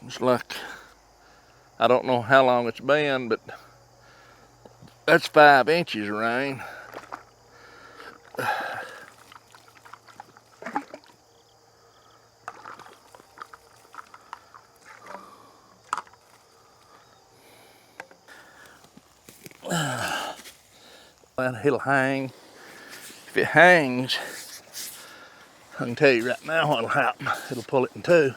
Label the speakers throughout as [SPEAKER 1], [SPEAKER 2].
[SPEAKER 1] It's like, I don't know how long it's been, but that's 5 inches of rain. Well, it'll hang. If it hangs, I can tell you right now what'll happen. It'll pull it in two.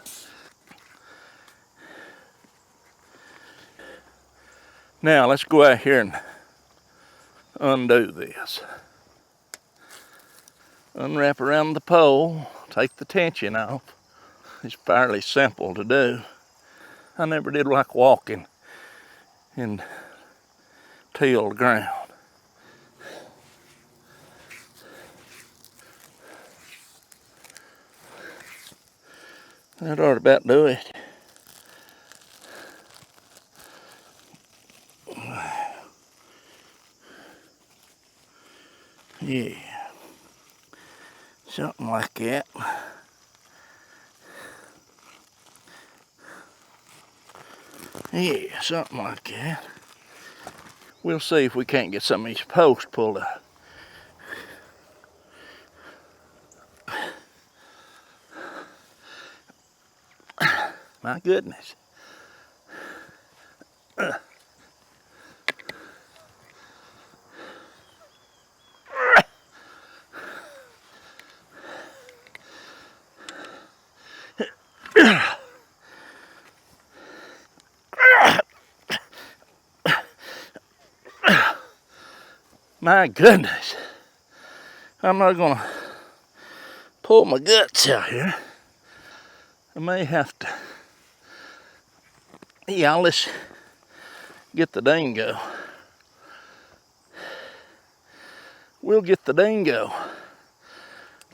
[SPEAKER 1] Now let's go out here and undo this. Unwrap around the pole, take the tension off. It's fairly simple to do. I never did like walking and till the ground. That ought to about do it. Yeah, something like that. Yeah, something like that. We'll see if we can't get some of these posts pulled up. My goodness. My goodness. I'm not gonna pull my guts out here. I may have to. Yeah, let's get the dingo. We'll get the dingo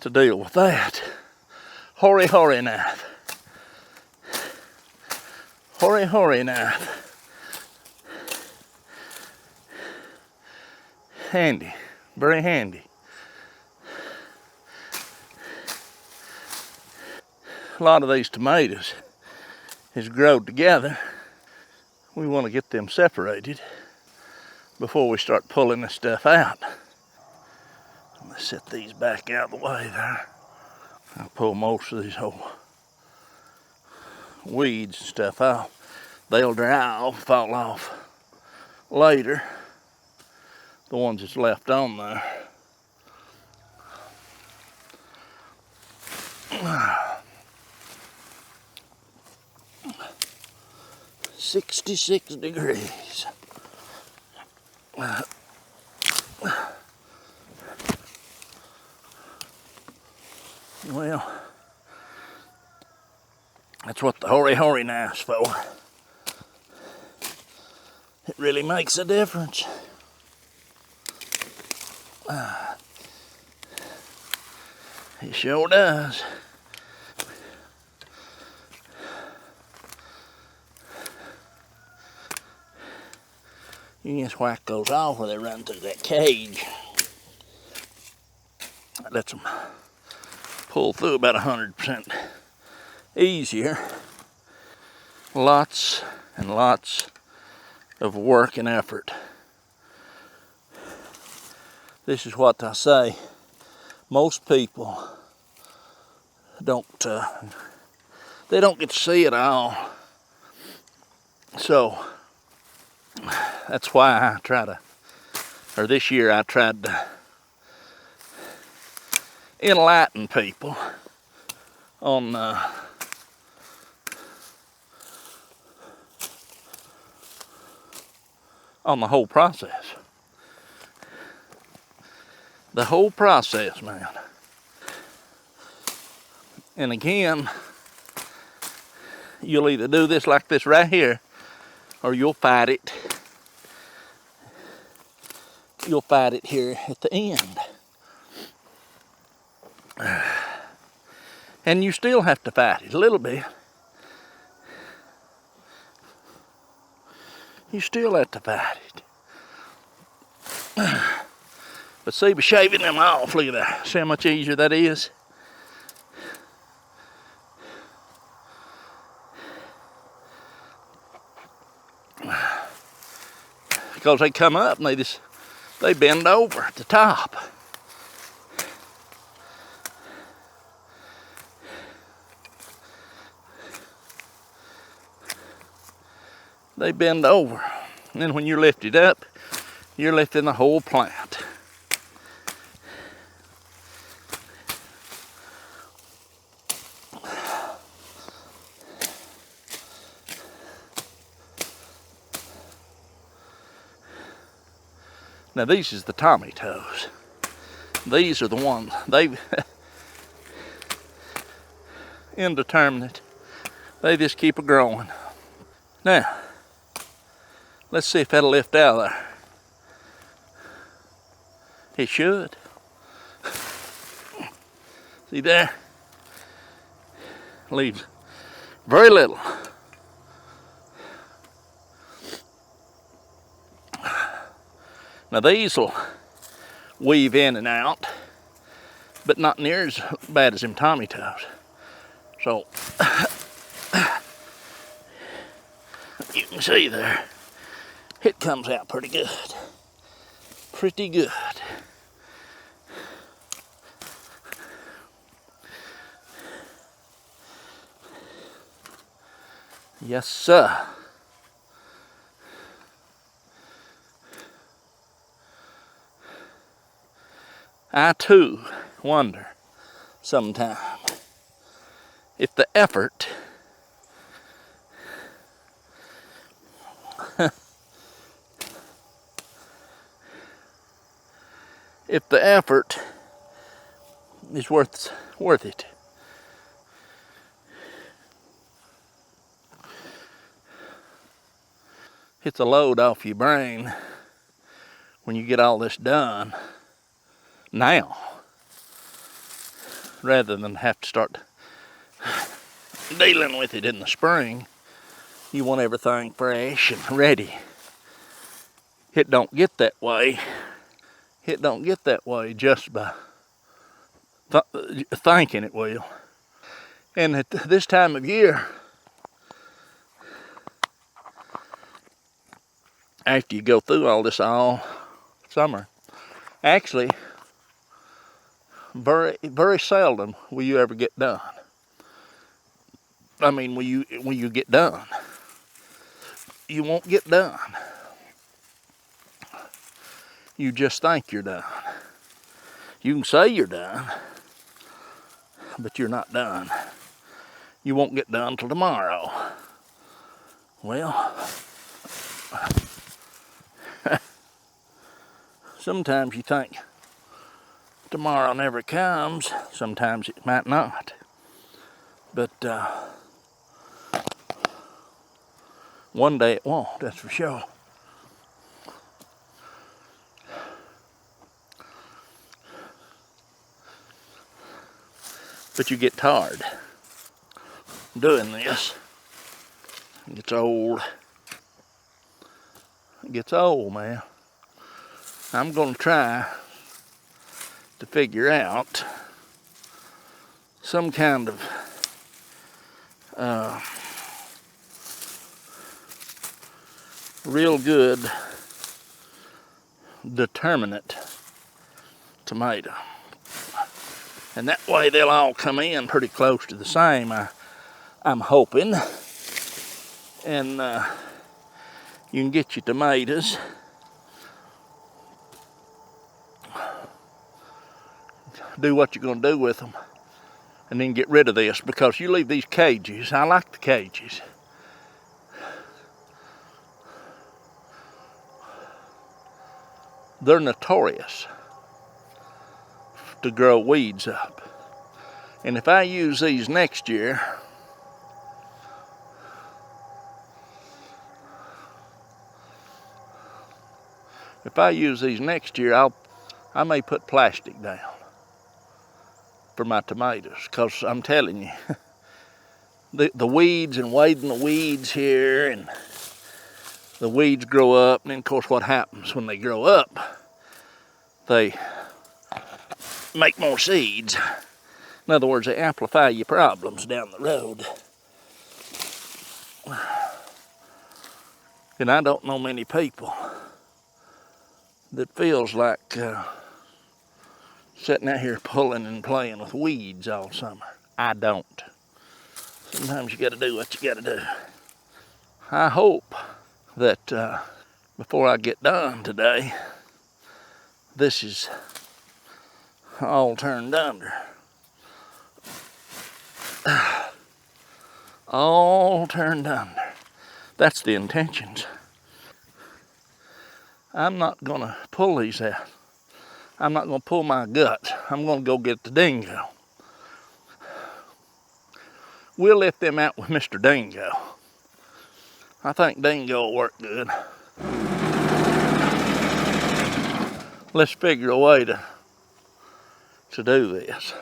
[SPEAKER 1] to deal with that. Hurry, hurry knife. Hurry, hurry knife. Handy, very handy. A lot of these tomatoes is growed together. We want to get them separated before we start pulling this stuff out. Let's set these back out of the way there. I'll pull most of these whole weeds and stuff out. They'll dry off, fall off later. The ones that's left on there. 66 degrees. Well, that's what the hurry knife's for. It really makes a difference. It sure does. You can just whack those off where they run through that cage. That lets them pull through about 100% easier. Lots and lots of work and effort. This is what I say. Most people don't they don't get to see it all. So that's why I try to, or this year I tried to enlighten people on the whole process. The whole process, man. And again, you'll either do this like this right here, or you'll fight it. You'll fight it here at the end. And you still have to fight it a little bit. You still have to fight it. But see, by shaving them off, look at that. See how much easier that is? because they come up and they bend over at the top. They bend over. And then when you lift it up, you're lifting the whole plant. Now these is the tomatoes. These are the ones, they've indeterminate. They just keep it growing. Now, let's see if that'll lift out of there. It should. See there? Leaves very little. Now these will weave in and out, but not near as bad as them tomatoes. So, you can see there, it comes out pretty good. Pretty good. Yes, sir. I too wonder sometimes if the effort is worth it. It's a load off your brain when you get all this done now, rather than have to start dealing with it in the spring. You want everything fresh and ready. It don't get that way. It don't get that way just by thinking it will. And at this time of year, after you go through all this all summer, actually, very, very seldom will you ever get done. I mean, will you get done? You won't get done. You just think you're done. You can say you're done, but you're not done. You won't get done till tomorrow. Well, sometimes you think tomorrow never comes. Sometimes it might not. But one day it won't, that's for sure. But you get tired doing this. It gets old. It gets old, man. I'm going to try to figure out some kind of real good determinate tomato. And that way they'll all come in pretty close to the same, I'm hoping. And you can get your tomatoes. Do what you're going to do with them. And then get rid of this, because you leave these cages. I like the cages. They're notorious to grow weeds up. And if I use these next year, I may put plastic down for my tomatoes, because I'm telling you, the weeds and wading the weeds here, and the weeds grow up, and then of course what happens when they grow up, they make more seeds. In other words, they amplify your problems down the road. And I don't know many people that feels like sitting out here pulling and playing with weeds all summer. I don't. Sometimes you gotta do what you gotta do. I hope that before I get done today, this is all turned under. All turned under. That's the intentions. I'm not gonna pull these out. I'm not gonna pull my gut. I'm gonna go get the dingo. We'll lift them out with Mr. Dingo. I think dingo will work good. Let's figure a way to do this.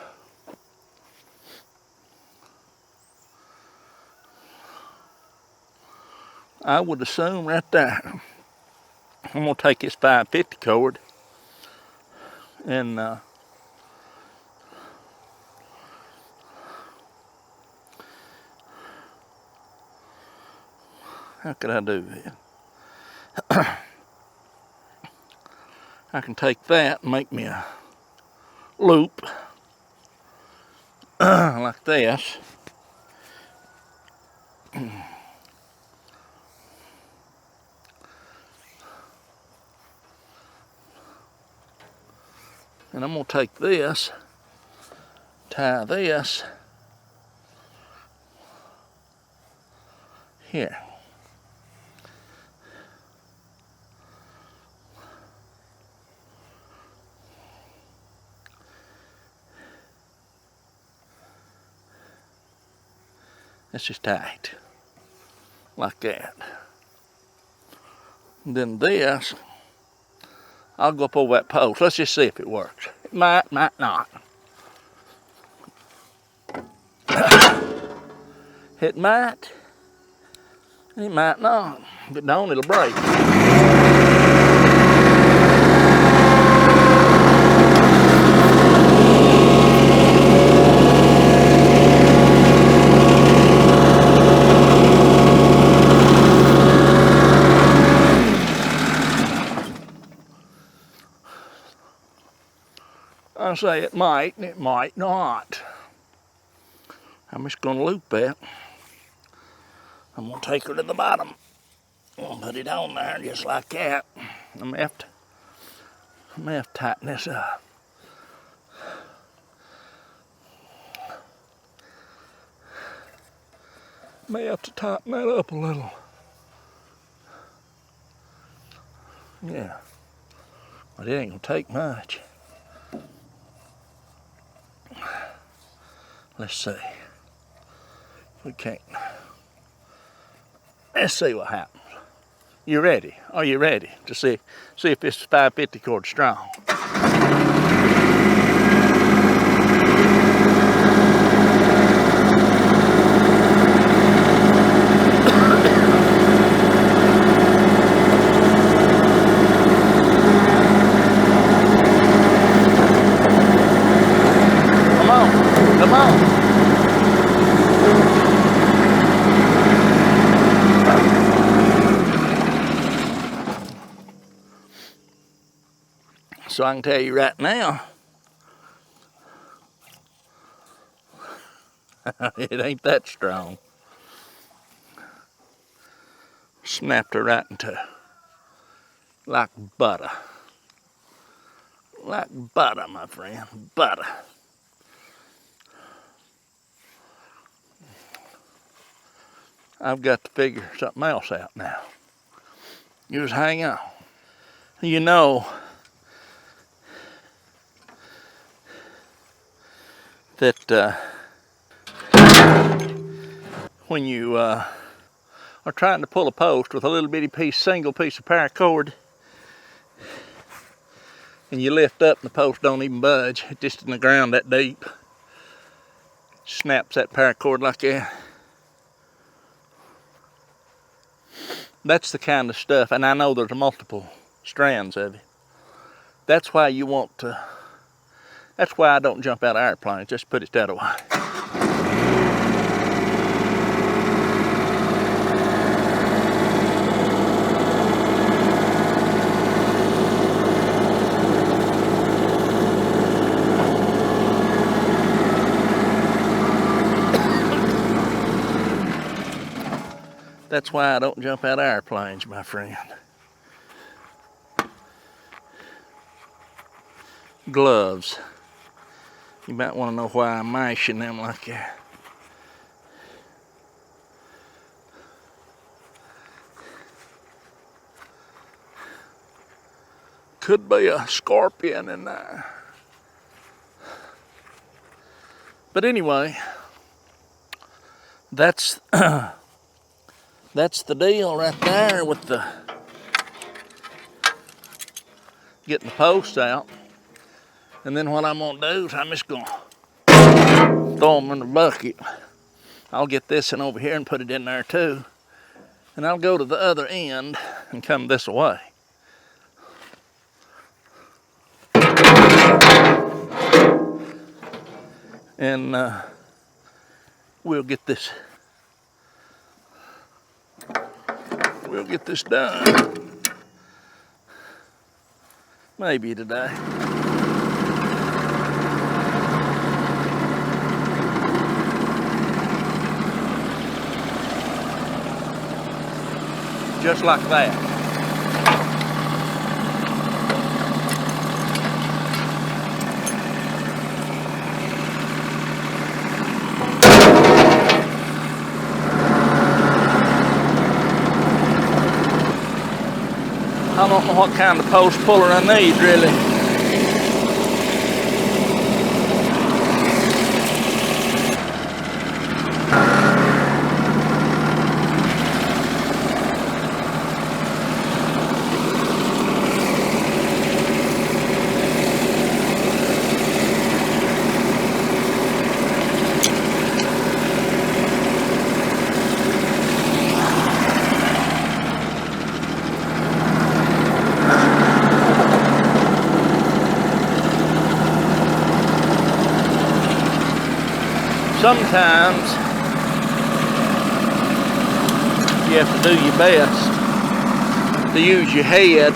[SPEAKER 1] I would assume right there, I'm gonna take this 550 cord and how could I do this? I can take that and make me a loop like this. And I'm gonna take this, tie this here. It's just tight, like that. And then this, I'll go up over that post. Let's just see if it works. It might not. It might not. If it don't, it'll break. I say it might, and it might not. I'm just gonna loop that. I'm gonna take her to the bottom. I'm gonna put it on there just like that. I'm gonna have to tighten this up. May have to tighten that up a little. Yeah, but it ain't gonna take much. Let's see. We can't. Let's see what happens. You ready? Are you ready to see if this 550 cord's strong? Come on. So I can tell you right now, it ain't that strong. Snapped her right into like butter. Like butter, my friend, butter. I've got to figure something else out now. You just hang on. You know that when you are trying to pull a post with a little bitty single piece of paracord, and you lift up and the post don't even budge, it's just in the ground that deep, snaps that paracord like that. That's the kind of stuff, and I know there's multiple strands of it. That's why you want to, that's why I don't jump out of airplanes, just put it that way. That's why I don't jump out of airplanes, my friend. Gloves. You might want to know why I'm mashing them like that. Could be a scorpion in there. But anyway, that's that's the deal right there with the getting the posts out. And then what I'm gonna do is I'm just gonna throw them in the bucket. I'll get this in over here and put it in there too. And I'll go to the other end and come this way. And we'll get this done. Maybe today. Just like that. I don't know what kind of post puller I need, really. Sometimes you have to do your best to use your head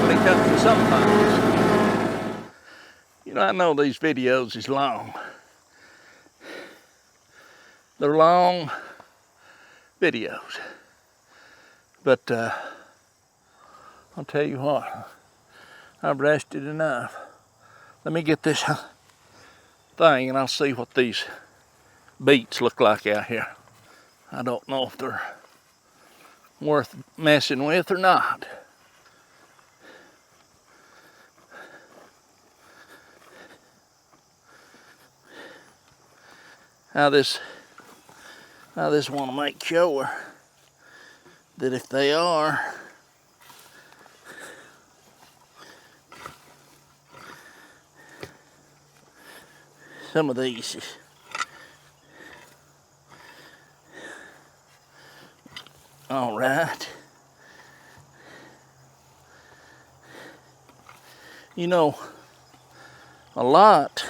[SPEAKER 1] when it comes to some things. You know, I know these videos is long. They're long videos. But I'll tell you what, I've rested enough. Let me get this thing and I'll see what these beets look like out here. I don't know if they're worth messing with or not. I just want to make sure that if they are, some of these all right. You know, a lot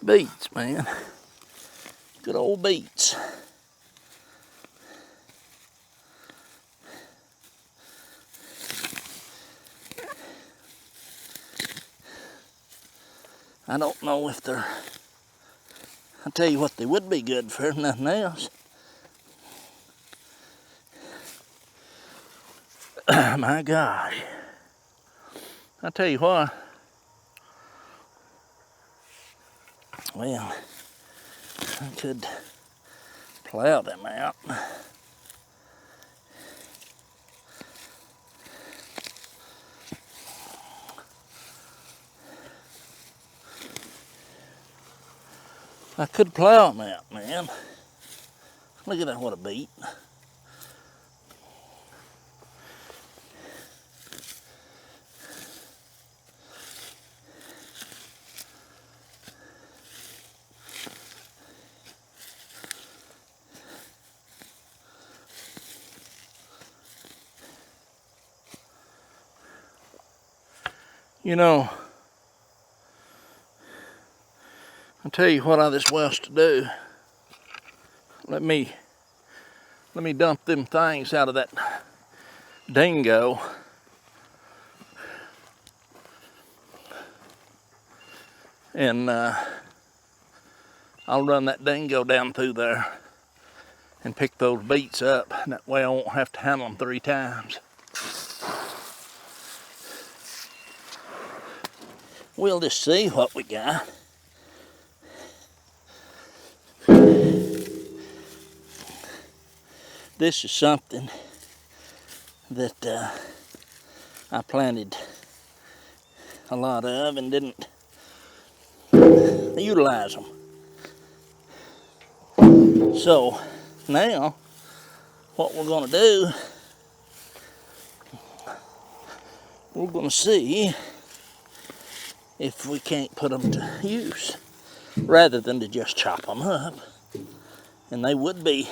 [SPEAKER 1] beets, man. Good old beets. I don't know if they're, I'll tell you what, they would be good for, if nothing else. My gosh. I'll tell you what. Well, I could plow them out. I could plow them out, man. Look at that, what a beet. You know, I'll tell you what I just wants to do. Let me dump them things out of that dingo. And I'll run that dingo down through there and pick those beets up. And that way I won't have to handle them 3 times. We'll just see what we got. This is something that I planted a lot of and didn't utilize them. So now what we're going to do, we're going to see if we can't put them to use rather than to just chop them up. And they would be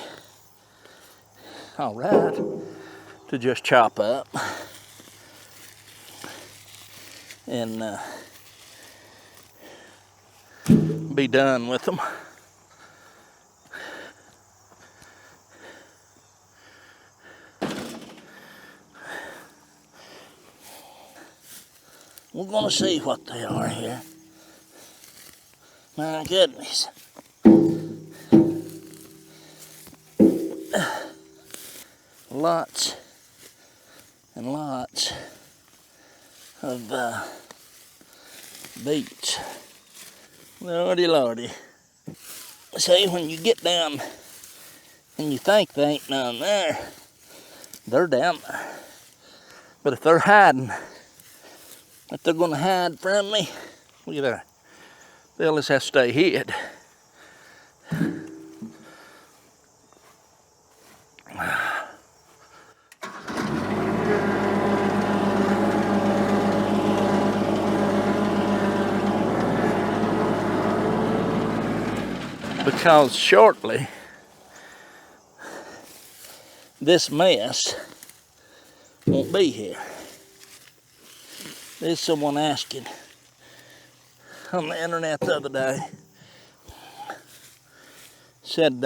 [SPEAKER 1] all right to just chop up and be done with them. We're going to see what they are here. My goodness. Lots and lots of beets. Lordy, lordy. See, when you get down and you think they ain't none there, they're down there. But if they're hiding, if they're going to hide from me, look at that. They'll just have to stay hid. Because shortly, this mess won't be here. There's someone asking on the internet the other day, said,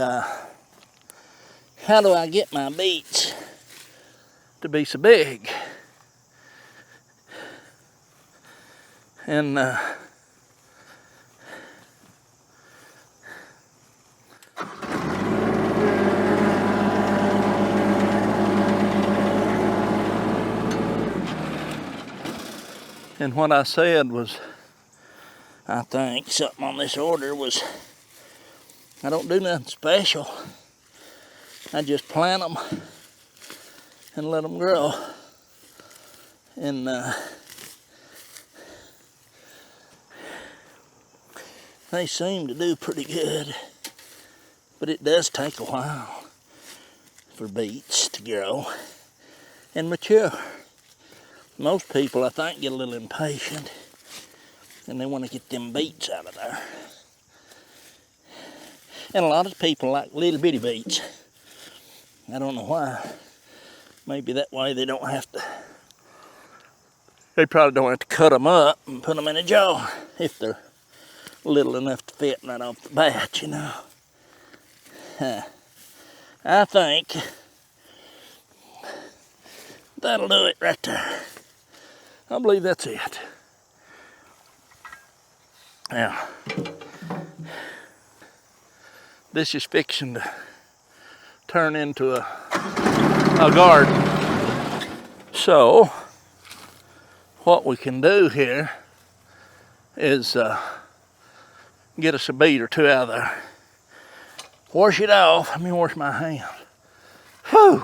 [SPEAKER 1] how do I get my beets to be so big? And and what I said was, I think something on this order was, I don't do nothing special. I just plant them and let them grow. And they seem to do pretty good. But it does take a while for beets to grow and mature. Most people, I think, get a little impatient and they want to get them beets out of there. And a lot of people like little bitty beets. I don't know why. Maybe that way they don't have to, they probably don't have to cut them up and put them in a jar if they're little enough to fit right off the bat, you know. I think that'll do it right there. I believe that's it. Now, this is fixing to turn into a garden. So, what we can do here is get us a beet or 2 out of there. Wash it off. Let me wash my hands. Whew!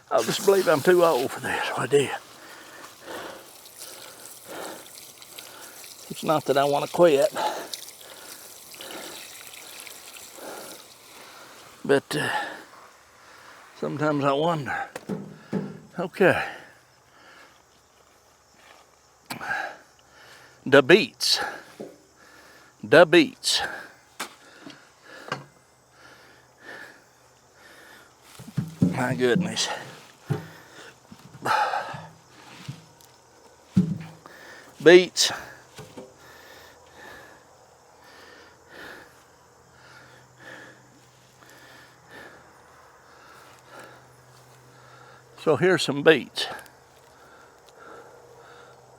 [SPEAKER 1] I just believe I'm too old for this. I did. It's not that I want to quit, but sometimes I wonder. Okay. The beets. The beets. My goodness. beets. So here's some beets.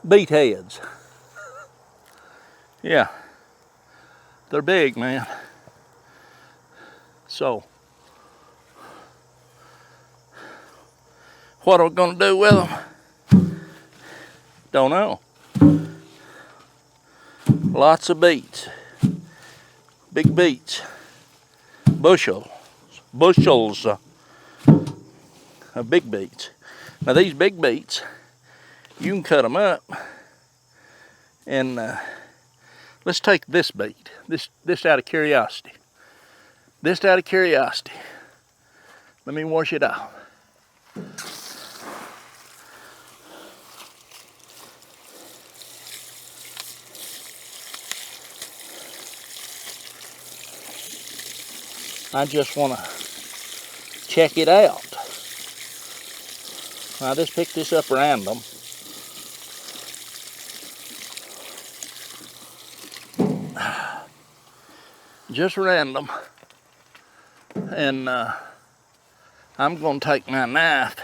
[SPEAKER 1] Beet heads. Yeah, they're big, man. So, what are we gonna do with them? Don't know. Lots of beets. Big beets. Bushels of big beets. Now these big beets, you can cut them up, and let's take this beet. This out of curiosity. This out of curiosity. Let me wash it off. I just want to check it out. I just picked this up random. Just random. And I'm going to take my knife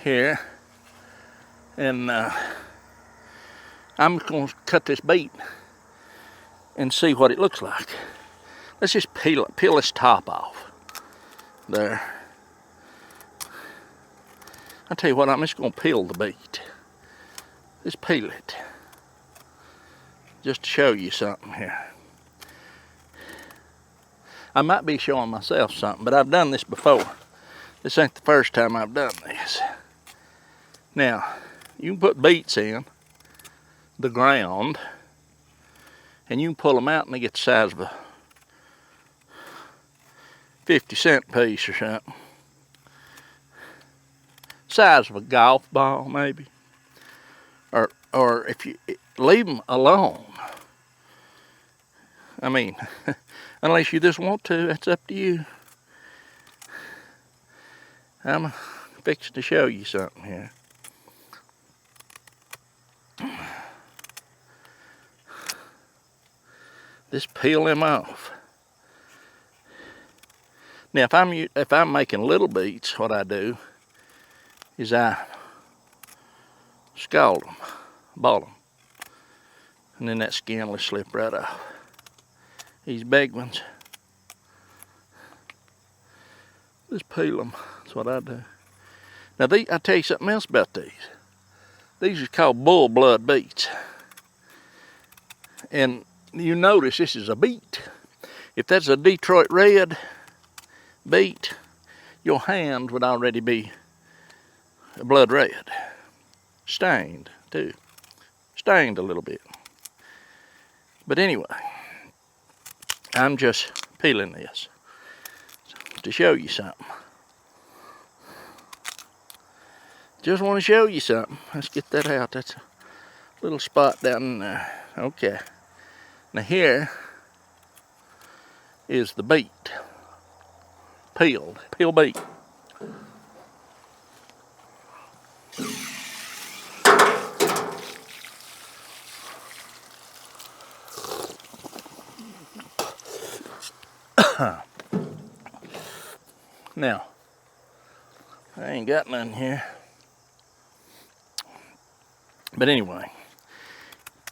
[SPEAKER 1] here, and I'm going to cut this beet and see what it looks like. Let's just peel this top off. There. I'll tell you what, I'm just going to peel the beet. Just peel it. Just to show you something here. I might be showing myself something, but I've done this before. This ain't the first time I've done this. Now, you can put beets in the ground, and you can pull them out and they get the size of a 50-cent piece or something. Size of a golf ball, maybe. Or if you leave them alone. I mean, unless you just want to, that's up to you. I'm fixing to show you something here. Just peel them off. Now, if I'm making little beets, what I do is I scald them, ball them, and then that skin will slip right off. These big ones, just peel them. That's what I do. Now, I'll tell you something else about these. These are called bull blood beets, and you notice this is a beet. If that's a Detroit red beet, your hand would already be blood red. Stained, too. Stained a little bit. But anyway, I'm just peeling this to show you something. Just want to show you something. Let's get that out. That's a little spot down in there. Okay. Now here is the beet. Peeled beet. Now, I ain't got none here. But anyway,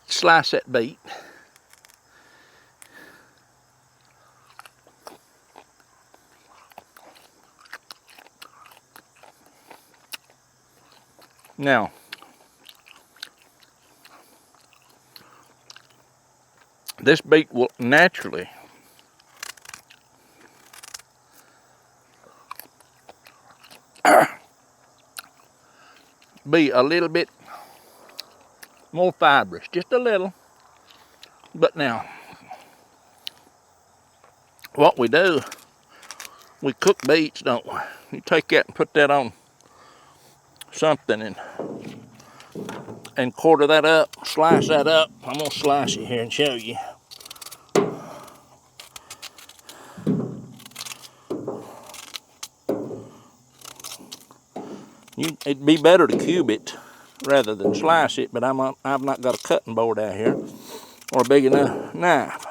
[SPEAKER 1] slice that beet. Now, this beet will naturally be a little bit more fibrous, just a little. But now, what we do, we cook beets, don't we? You take that and put that on something and quarter that up, slice that up. I'm gonna slice it here and show you. It'd be better to cube it rather than slice it, but I've not got a cutting board out here or a big enough knife.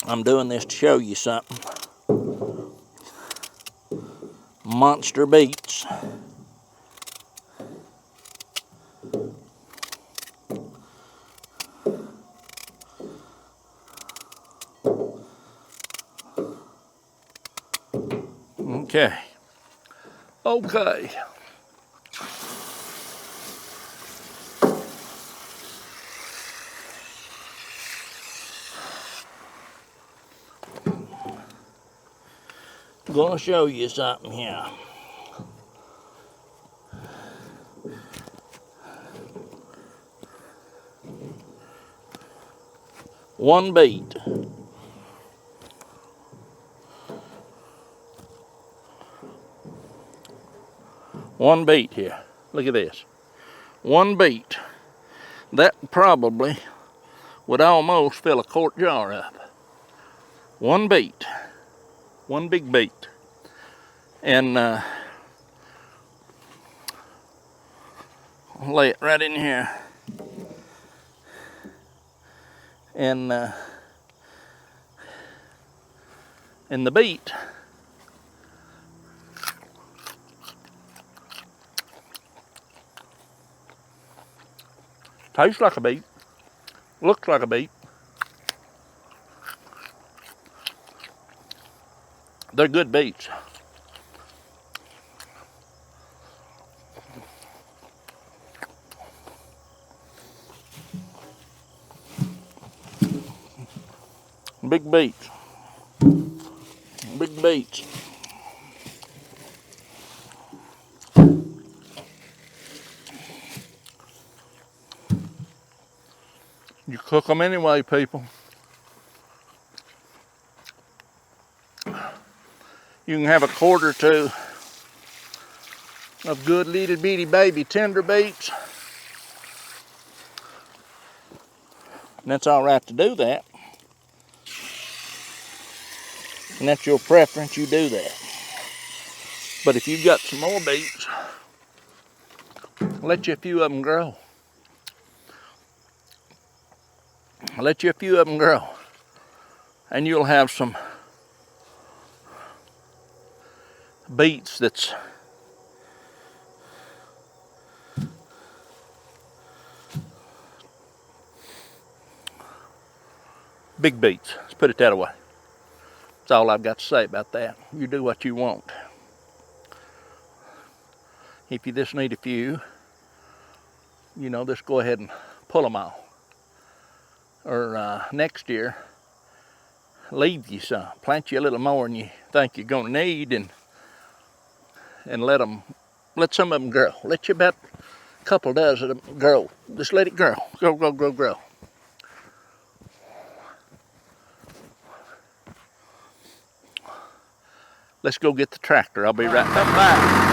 [SPEAKER 1] I'm doing this to show you something. Monster beets. Okay. Okay. I'm gonna show you something here. One beet. One beet here. Look at this. One beet. That probably would almost fill a quart jar up. One beet. One big beet. And I'll lay it right in here. And the beet tastes like a beet, looks like a beet. They're good beets. Big beets. Big beets. You cook them anyway, people. You can have a quart or two of good little bitty baby tender beets. And that's all right to do that. And that's your preference, you do that. But if you've got some more beets, let you a few of them grow. Let you a few of them grow. And you'll have some beets that's big beets. Let's put it that way. That's all I've got to say about that. You do what you want. If you just need a few, you know, just go ahead and pull them all. Or next year, leave you some. Plant you a little more than you think you're going to need, and let some of them grow. Let you about a couple dozen of them grow. Just let it grow. Grow. Let's go get the tractor. I'll be right back.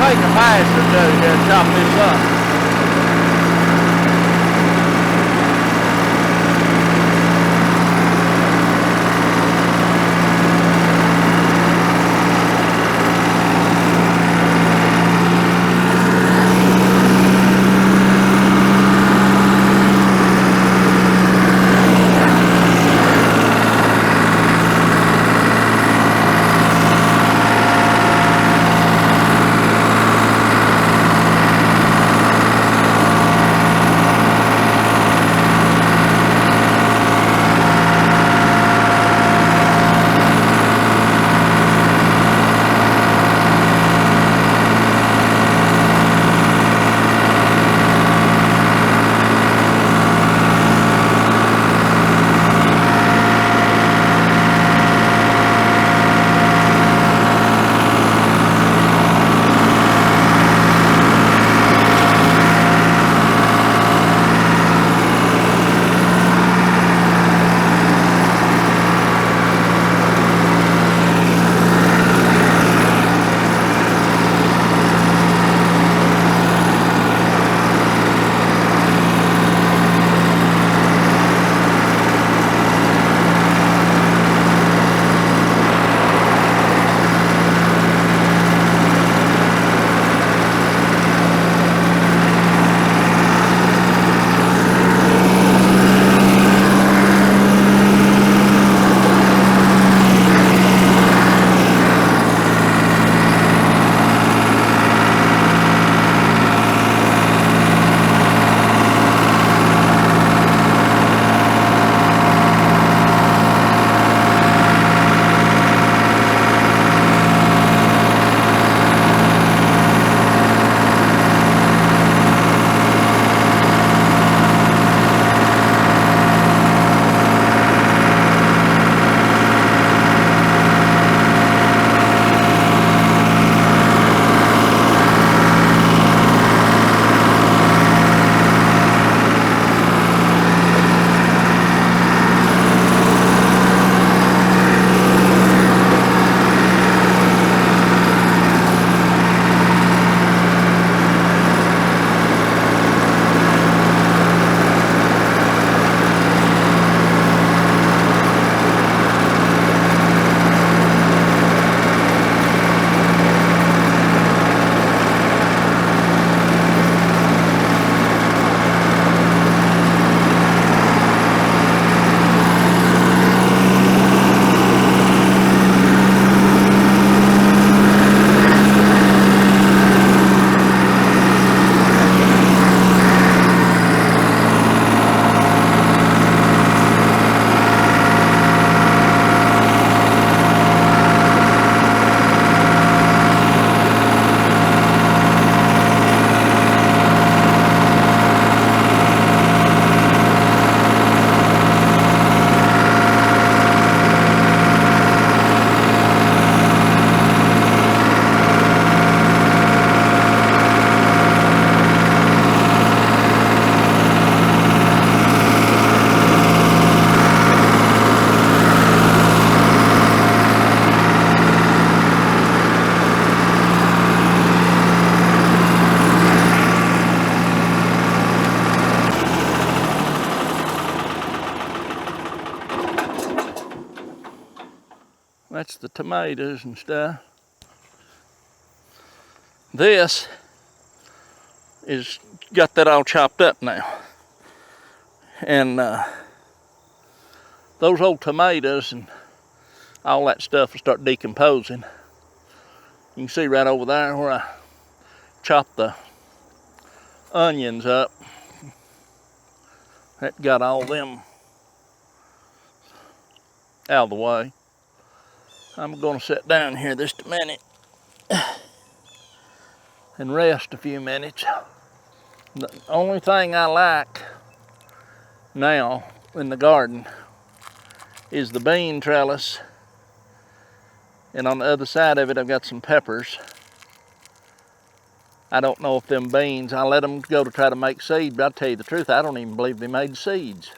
[SPEAKER 1] take a pass or two here and chop this up. That's the tomatoes and stuff. This is got that all chopped up now. And those old tomatoes and all that stuff will start decomposing. You can see right over there where I chopped the onions up. That got all them out of the way. I'm gonna sit down here just a minute and rest a few minutes. The only thing I like now in the garden is the bean trellis, and on the other side of it I've got some peppers. I don't know if them beans, I let them go to try to make seed, but I'll tell you the truth, I don't even believe they made seeds.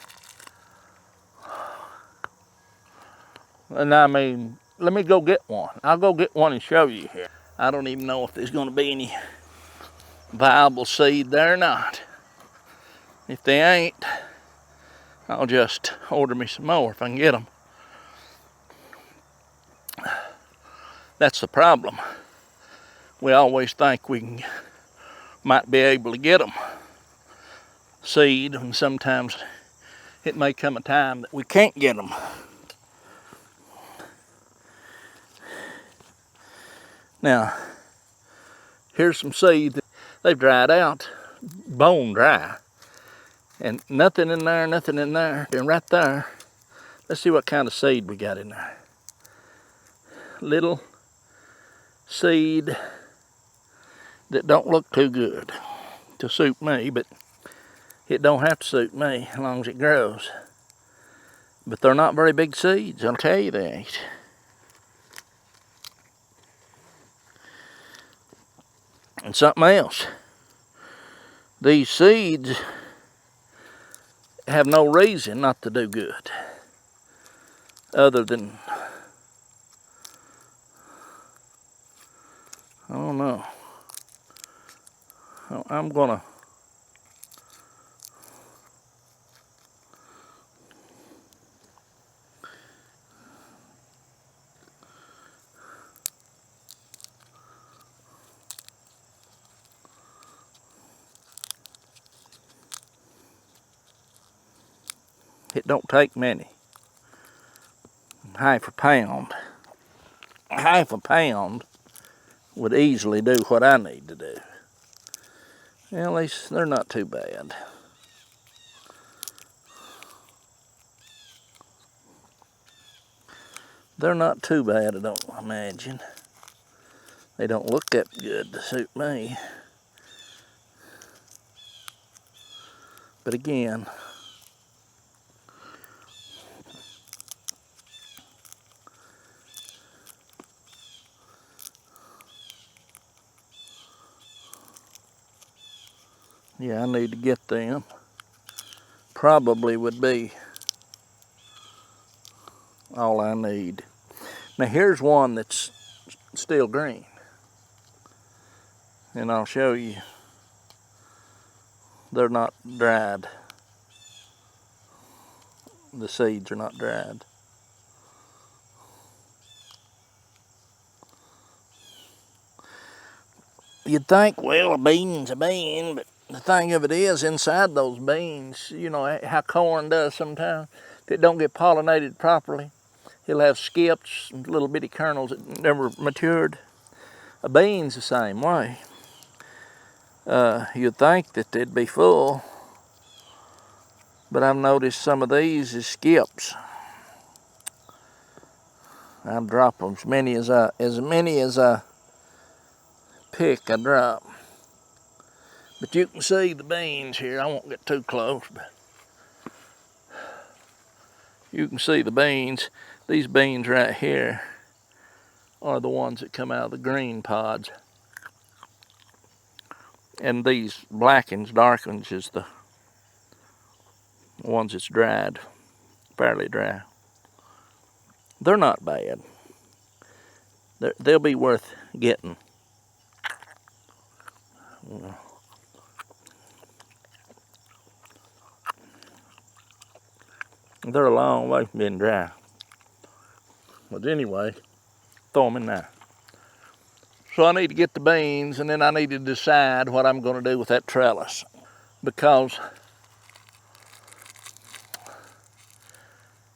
[SPEAKER 1] And I mean, let me go get one. I'll go get one and show you here. I don't even know if there's going to be any viable seed there or not. If they ain't, I'll just order me some more if I can get them. That's the problem. We always think we might be able to get them seed, and sometimes it may come a time that we can't get them. Now, here's some seed. They've dried out, bone dry. And nothing in there, nothing in there. And right there, let's see what kind of seed we got in there. Little seed that don't look too good to suit me, but it don't have to suit me as long as it grows. But they're not very big seeds, I'll tell you they ain't. And something else, these seeds have no reason not to do good, other than, I don't know. I'm gonna it don't take many. Half a pound would easily do what I need to do. Well, at least they're not too bad. They're not too bad, I don't imagine. They don't look that good to suit me. But again, yeah, I need to get them. Probably would be all I need. Now here's one that's still green. And I'll show you. They're not dried. The seeds are not dried. You'd think, well, a bean's a bean, but the thing of it is, inside those beans, you know how corn does sometimes. If it don't get pollinated properly, it'll have skips and little bitty kernels that never matured. A bean's the same way. You'd think that they'd be full, but I've noticed some of these is skips. I drop them as many as I pick, I drop. But you can see the beans here. I won't get too close, but you can see the beans. These beans right here are the ones that come out of the green pods. And these black ones, dark ones, is the ones that's dried, fairly dry. They're not bad. They'll be worth getting. They're a long way from being dry. But anyway, throw them in there. So I need to get the beans, and then I need to decide what I'm going to do with that trellis. Because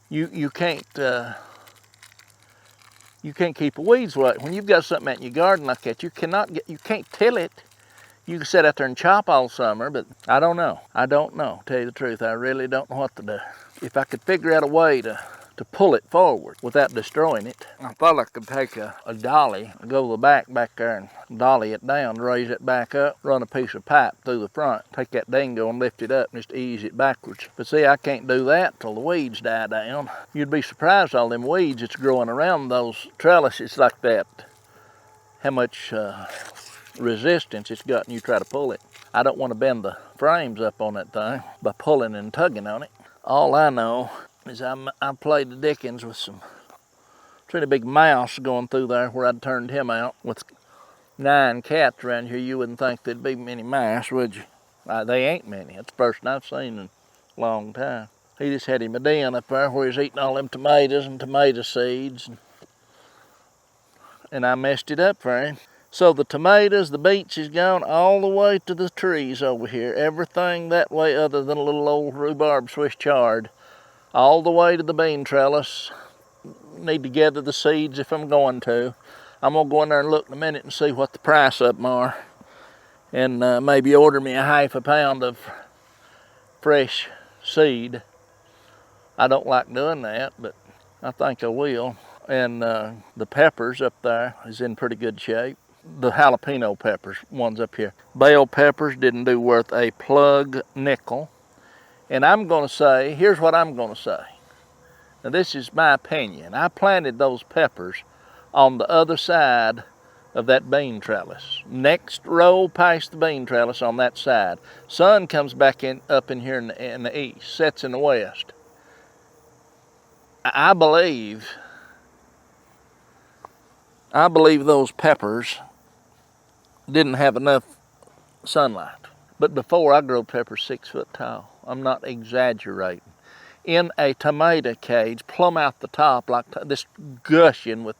[SPEAKER 1] you can't keep the weeds away. When you've got something out in your garden like that, you can't till it. You can sit out there and chop all summer, but I don't know. To tell you the truth, I really don't know what to do. If I could figure out a way to pull it forward without destroying it, I thought I could take a dolly, go to the back there and dolly it down, raise it back up, run a piece of pipe through the front, take that dingo and lift it up and just ease it backwards. But see, I can't do that till the weeds die down. You'd be surprised all them weeds that's growing around those trellises like that, how much resistance it's got when you try to pull it. I don't want to bend the frames up on that thing by pulling and tugging on it. All I know is I played the dickens with some pretty big mouse going through there where I'd turned him out with 9 cats around here, you wouldn't think there'd be many mice, would you? They ain't many. It's the first I've seen in a long time. He just had him a den up there where he's eating all them tomatoes and tomato seeds. And I messed it up for him. So the tomatoes, the beets is gone all the way to the trees over here. Everything that way other than a little old rhubarb Swiss chard. All the way to the bean trellis. Need to gather the seeds if I'm going to. I'm going to go in there and look in a minute and see what the price of them are. And maybe order me a half a pound of fresh seed. I don't like doing that, but I think I will. And the peppers up there is in pretty good shape. The jalapeno peppers, ones up here. Bell peppers didn't do worth a plug nickel. And I'm going to say, here's what I'm going to say. Now this is my opinion. I planted those peppers on the other side of that bean trellis. Next row past the bean trellis on that side. Sun comes back up in here in the east, sets in the west. I believe those peppers didn't have enough sunlight. But before, I grew peppers 6 foot tall. I'm not exaggerating. In a tomato cage, plumb out the top, like this, gushing with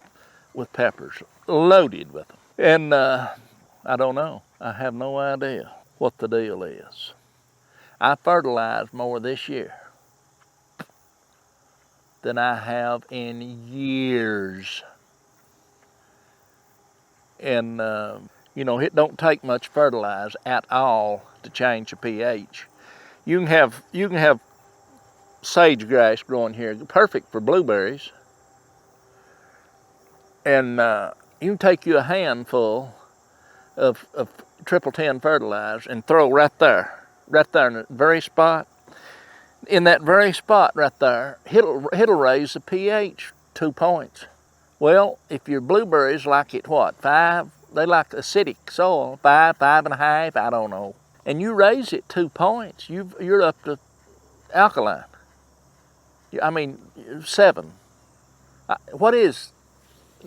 [SPEAKER 1] peppers, loaded with them. And I don't know. I have no idea what the deal is. I fertilized more this year than I have in years. And you know, it don't take much fertilizer at all to change the pH. You can have sagegrass growing here, perfect for blueberries. And you can take you a handful of triple 10 fertilizer and throw right there in the very spot. In that very spot right there, it'll raise the pH 2 points. Well, if your blueberries like it, what, 5? They like acidic soil, 5, 5.5, I don't know. And you raise it 2 points, you're up to alkaline. I mean, 7. What is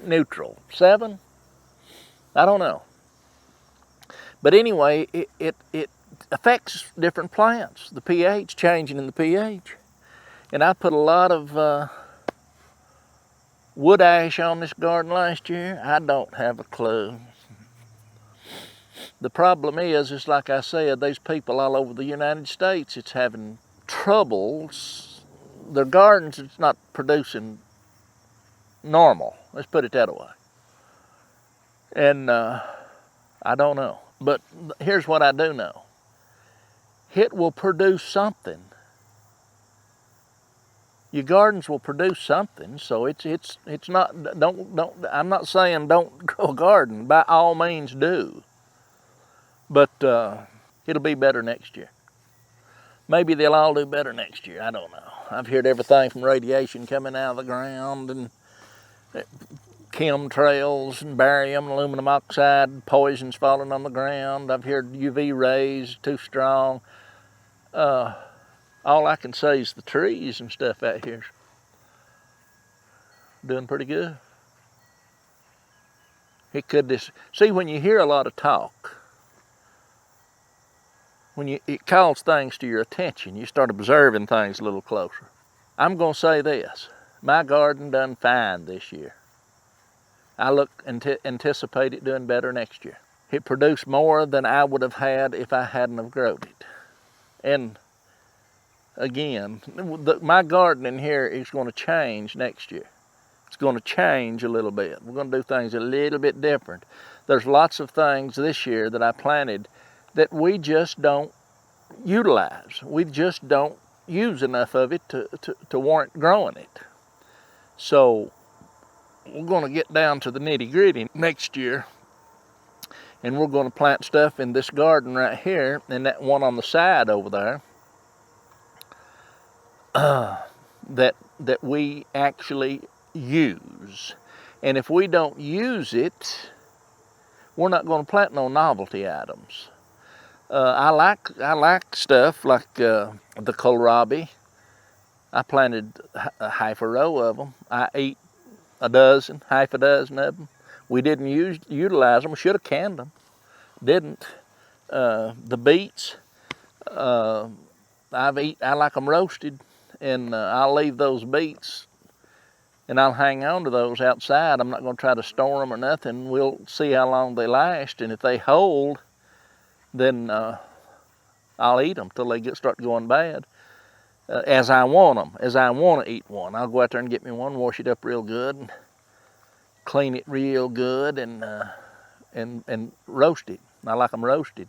[SPEAKER 1] neutral? 7? I don't know. But anyway, it affects different plants, the pH, changing in the pH. And I put a lot of wood ash on this garden last year. I don't have a clue. The problem is like I said, these people all over the United States, it's having troubles. Their gardens, it's not producing normal. Let's put it that way. And I don't know. But here's what I do know. It will produce something. Your gardens will produce something, so it's not, don't, I'm not saying don't grow a garden. By all means do. But it'll be better next year. Maybe they'll all do better next year, I don't know. I've heard everything from radiation coming out of the ground and chemtrails and barium, aluminum oxide, poisons falling on the ground. I've heard UV rays too strong. All I can say is the trees and stuff out here's doing pretty good. It could just, see, when you hear a lot of talk, it calls things to your attention, you start observing things a little closer. I'm going to say this, my garden done fine this year. I anticipate it doing better next year. It produced more than I would have had if I hadn't have grown it. And again, my garden in here is going to change next year. It's going to change a little bit. We're going to do things a little bit different. There's lots of things this year that I planted that we just don't utilize. We just don't use enough of it to warrant growing it. So we're going to get down to the nitty-gritty next year, and we're going to plant stuff in this garden right here and that one on the side over there that we actually use. And if we don't use it, we're not going to plant no novelty items. I like stuff like the kohlrabi. I planted half a row of them. I eat half a dozen of them. We didn't utilize them. We should have canned them. Didn't. The beets, I like them roasted, and I'll leave those beets and I'll hang on to those outside. I'm not going to try to store them or nothing. We'll see how long they last, and if they hold, then I'll eat them till they start going bad. As I want them, as I want to eat one. I'll go out there and get me one, wash it up real good, and clean it real good, and roast it. I like them roasted.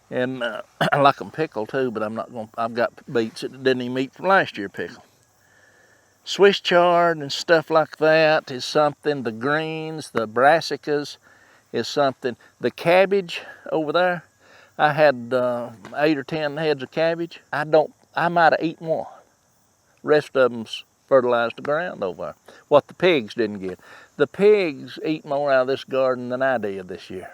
[SPEAKER 1] And I like them pickled too, but I've got beets that didn't even eat from last year pickle. Swiss chard and stuff like that is something. The greens, the brassicas is something. The cabbage over there, I had 8 or 10 heads of cabbage. I might have eaten one. Rest of them's fertilized the ground over there. What the pigs didn't get. The pigs eat more out of this garden than I did this year.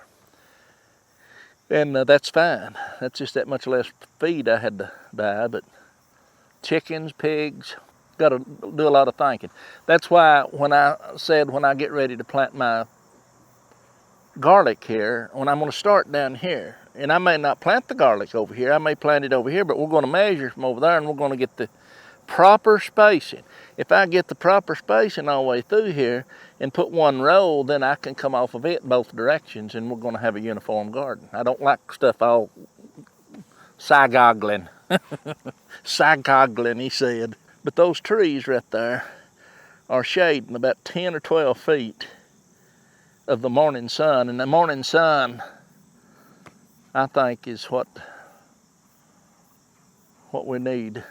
[SPEAKER 1] And that's fine. That's just that much less feed I had to buy. But chickens, pigs, got to do a lot of thinking. That's why when I said when I get ready to plant my garlic here, when I'm going to start down here, and I may not plant the garlic over here, I may plant it over here, but we're going to measure from over there and we're going to get the proper spacing. If I get the proper spacing all the way through here and put one row, then I can come off of it both directions and we're going to have a uniform garden. I don't like stuff all sag-ogling. Sag-ogling, he said. But those trees right there are shading about 10 or 12 feet of the morning sun. And the morning sun, I think, is what we need.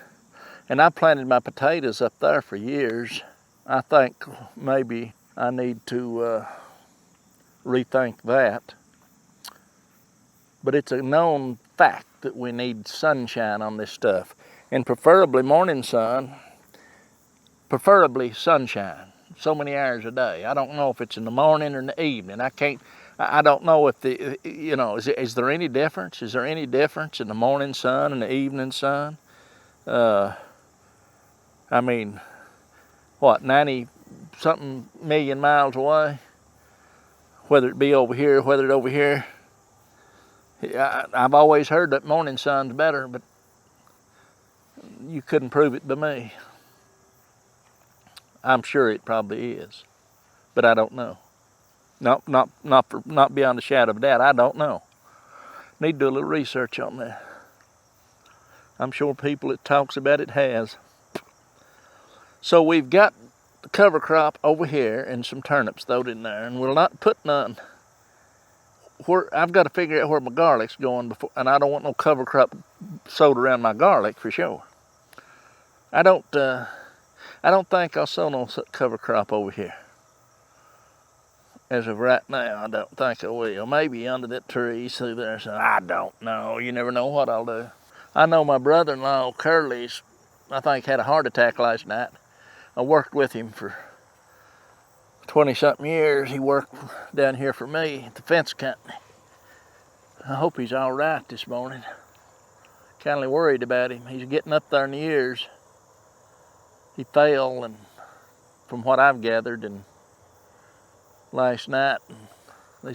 [SPEAKER 1] And I planted my potatoes up there for years. I think maybe I need to rethink that. But it's a known fact that we need sunshine on this stuff. And preferably morning sun, preferably sunshine. So many hours a day. I don't know if it's in the morning or in the evening. I don't know if is there any difference? Is there any difference in the morning sun and the evening sun? I mean, what, 90-something million miles away? Whether it be over here, whether it's over here. I've always heard that morning sun's better, but you couldn't prove it to me. I'm sure it probably is, but I don't know. No, not beyond a shadow of a doubt. I don't know. Need to do a little research on that. I'm sure people that talks about it has. So we've got the cover crop over here and some turnips throwed in there, and we'll not put none. I've got to figure out where my garlic's going before, and I don't want no cover crop sowed around my garlic for sure. I don't think I'll sow no cover crop over here. As of right now, I don't think I will. Maybe under that tree through there. So I don't know. You never know what I'll do. I know my brother-in-law, Curly's, I think had a heart attack last night. I worked with him for 20-something years. He worked down here for me at the fence company. I hope he's all right this morning. Kind of worried about him. He's getting up there in the years. He fell, and from what I've gathered, and last night, and they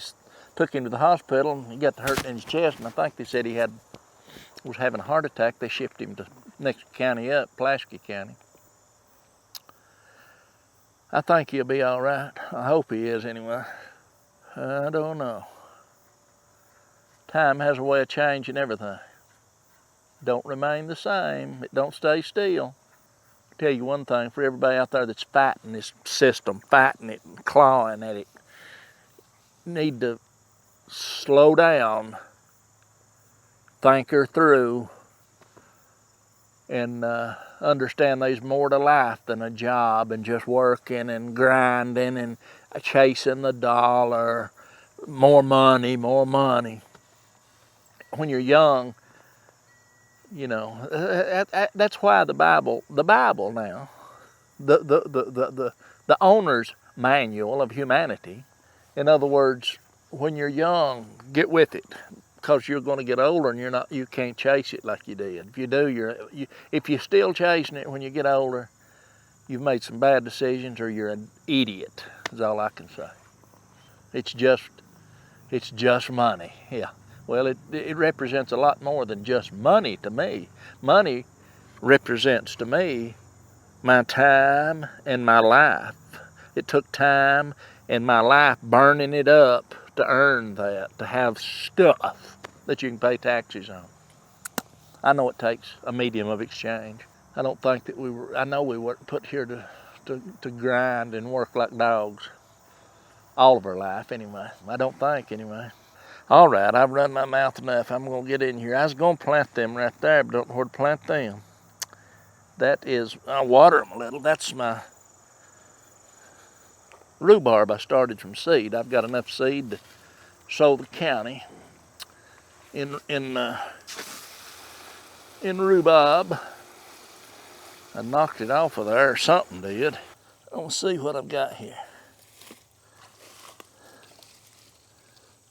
[SPEAKER 1] took him to the hospital, and he got the hurt in his chest, and I think they said he was having a heart attack. They shipped him to next county up, Pulaski County. I think he'll be all right. I hope he is anyway. I don't know. Time has a way of changing everything. Don't remain the same. It don't stay still. I'll tell you one thing, for everybody out there that's fighting this system, fighting it and clawing at it, need to slow down, think her through, and understand there's more to life than a job and just working and grinding and chasing the dollar. More money, more money. When you're young, you know, that's why the Bible now, the owner's manual of humanity. In other words, when you're young, get with it, because you're going to get older and you can't chase it like you did. If you do, if you're still chasing it when you get older, you've made some bad decisions, or you're an idiot, is all I can say. It's just money. Yeah. Well, it represents a lot more than just money to me. Money represents to me my time and my life. It took time and my life burning it up to earn that, to have stuff that you can pay taxes on. I know it takes a medium of exchange. I don't think that I know we weren't put here to grind and work like dogs all of our life anyway. I don't think anyway. All right, I've run my mouth enough. I'm going to get in here. I was going to plant them right there, but don't know where to plant them. That is, I'll water them a little. That's my rhubarb I started from seed. I've got enough seed to sow the county in rhubarb. I knocked it off of there, or something did. Let's see what I've got here.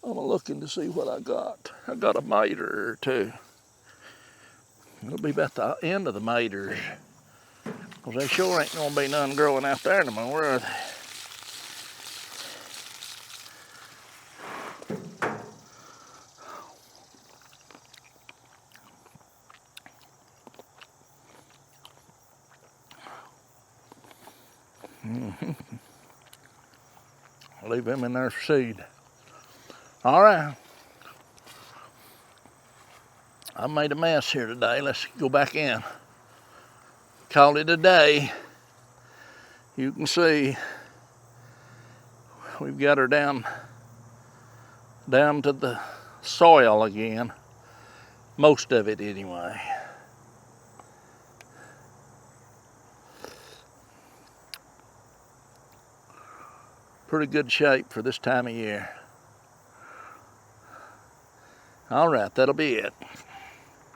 [SPEAKER 1] I'm looking to see what I got. I got a miter or two. It'll be about the end of the miters. Because they sure ain't going to be none growing out there no more, are they? Leave them in there for seed. All right. I made a mess here today. Let's go back in. Call it a day. You can see we've got her down to the soil again. Most of it anyway. Pretty good shape for this time of year. All right, that'll be it.